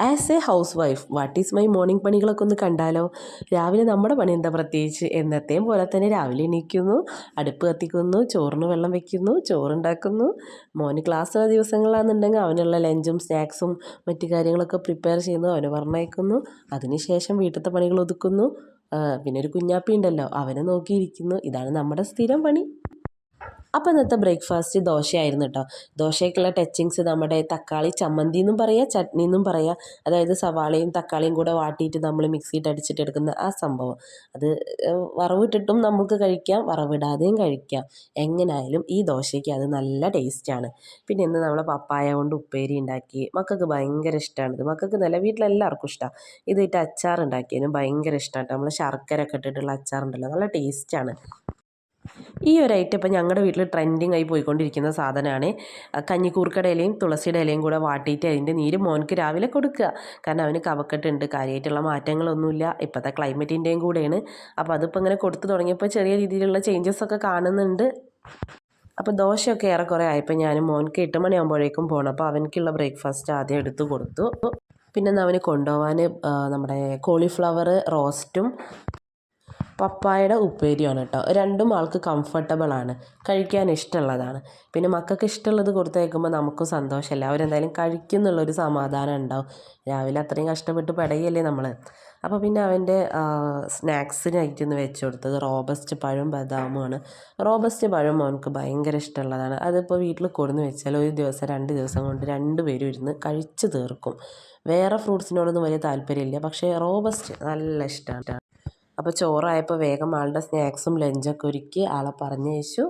As A house wife what is my morning പണികളൊക്കെ ഒന്ന് കണ്ടാലോ. രാവിലെ നമ്മുടെ പണി എന്താ പ്രത്യേകിച്ച്, എന്നത്തെയും പോലെ തന്നെ രാവിലെ എണീക്കുന്നു, അടുപ്പ് കത്തിക്കുന്നു, ചോറിന് വെള്ളം വെക്കുന്നു, ചോറുണ്ടാക്കുന്നു. മോന് ക്ലാസ്സുള്ള ദിവസങ്ങളിലാണെന്നുണ്ടെങ്കിൽ അവനുള്ള ലഞ്ചും സ്നാക്സും മറ്റു കാര്യങ്ങളൊക്കെ പ്രിപ്പയർ ചെയ്യുന്നു, അവന് പറഞ്ഞയക്കുന്നു. അതിനുശേഷം വീട്ടിലത്തെ പണികൾ ഒതുക്കുന്നു. പിന്നെ ഒരു കുഞ്ഞാപ്പി ഉണ്ടല്ലോ, അവനെ നോക്കിയിരിക്കുന്നു. ഇതാണ് നമ്മുടെ സ്ഥിരം പണി. അപ്പോൾ ഇന്നത്തെ ബ്രേക്ക്ഫാസ്റ്റ് ദോശയായിരുന്നു കേട്ടോ. ദോശയ്ക്കുള്ള ടച്ചിങ്സ് നമ്മുടെ തക്കാളി ചമ്മന്തി എന്നും പറയാം, ചട്നി എന്നും പറയാം. അതായത് സവാളയും തക്കാളിയും കൂടെ വാട്ടിയിട്ട് നമ്മൾ മിക്സിയിട്ട് അടിച്ചിട്ട് എടുക്കുന്ന ആ സംഭവം. അത് വറവിട്ടിട്ടും നമുക്ക് കഴിക്കാം, വറവിടാതെയും കഴിക്കാം. എങ്ങനെയായാലും ഈ ദോശയ്ക്ക് അത് നല്ല ടേസ്റ്റാണ്. പിന്നെ ഇന്ന് നമ്മൾ പപ്പായ കൊണ്ട് ഉപ്പേരി ഉണ്ടാക്കി. മക്കൾക്ക് ഭയങ്കര ഇഷ്ടമാണിത്. മക്കൾക്ക് നല്ല വീട്ടിലെല്ലാവർക്കും ഇഷ്ടമാണ്. ഇതിട്ട് അച്ചാർ ഉണ്ടാക്കിയതിനും ഭയങ്കര ഇഷ്ടമാണ്. നമ്മൾ ശർക്കര ഒക്കെ ഇട്ടിട്ടുള്ള അച്ചാറുണ്ടല്ലോ, നല്ല ടേസ്റ്റാണ്. ഈ ഒരു ഐറ്റം ഇപ്പം ഞങ്ങളുടെ വീട്ടിൽ ട്രെൻഡിങ് ആയി പോയിക്കൊണ്ടിരിക്കുന്ന സാധനമാണ്. കഞ്ഞിക്കൂർക്കയുടെ ഇലയും തുളസിയുടെ ഇലയും കൂടെ വാട്ടിയിട്ട് അതിൻ്റെ നീര് മോൻക്ക് രാവിലെ കൊടുക്കുക. കാരണം അവന് കഫക്കെട്ടുണ്ട്, കാര്യമായിട്ടുള്ള മാറ്റങ്ങളൊന്നുമില്ല, ഇപ്പോഴത്തെ ക്ലൈമറ്റിൻ്റെയും കൂടെയാണ്. അപ്പോൾ അതിപ്പോൾ ഇങ്ങനെ കൊടുത്തു തുടങ്ങിയപ്പോൾ ചെറിയ രീതിയിലുള്ള ചേഞ്ചസ് ഒക്കെ കാണുന്നുണ്ട്. അപ്പോൾ ദോശയൊക്കെ ഏറെക്കുറെ ആയപ്പോൾ ഞാൻ മോൻക്ക് 8 മണിയാകുമ്പോഴേക്കും പോകണം. അപ്പോൾ അവനക്കുള്ള ബ്രേക്ക്ഫാസ്റ്റ് ആദ്യം എടുത്ത് കൊടുത്തു. പിന്നെ അവന് കൊണ്ടുപോകാൻ നമ്മുടെ കോളിഫ്ലവർ റോസ്റ്റും പപ്പായയുടെ ഉപ്പേരിയാണ് കേട്ടോ. രണ്ടും ആൾക്ക് കംഫർട്ടബിളാണ്, കഴിക്കാൻ ഇഷ്ടമുള്ളതാണ്. പിന്നെ മക്കൾക്ക് ഇഷ്ടമുള്ളത് കൊടുത്തയക്കുമ്പോൾ നമുക്കും സന്തോഷമല്ല, അവരെന്തായാലും കഴിക്കുന്നുള്ളൊരു സമാധാനം ഉണ്ടാവും. രാവിലെ അത്രയും കഷ്ടപ്പെട്ട് പെടയല്ലേ നമ്മൾ. അപ്പോൾ പിന്നെ അവൻ്റെ സ്നാക്സിനായിട്ട് ഇന്ന് വെച്ച് കൊടുത്തത് റോബസ്റ്റ് പഴം ബദാമുമാണ്. റോബസ്റ്റ് പഴം അവനക്ക് ഭയങ്കര ഇഷ്ടമുള്ളതാണ്. അതിപ്പോൾ വീട്ടിൽ കൊടുന്ന് വെച്ചാൽ ഒരു ദിവസം 2 ദിവസം കൊണ്ട് 2 പേരും ഇരുന്ന് കഴിച്ച് തീർക്കും. വേറെ ഫ്രൂട്ട്സിനോടൊന്നും വലിയ താല്പര്യമില്ല, പക്ഷേ റോബസ്റ്റ് നല്ല ഇഷ്ടമാണ്. അപ്പോൾ ചോറായപ്പോൾ വേഗം ആളുടെ സ്നാക്സും ലഞ്ചൊക്കെ ഒരുക്കി ആളെ പറഞ്ഞയച്ചു.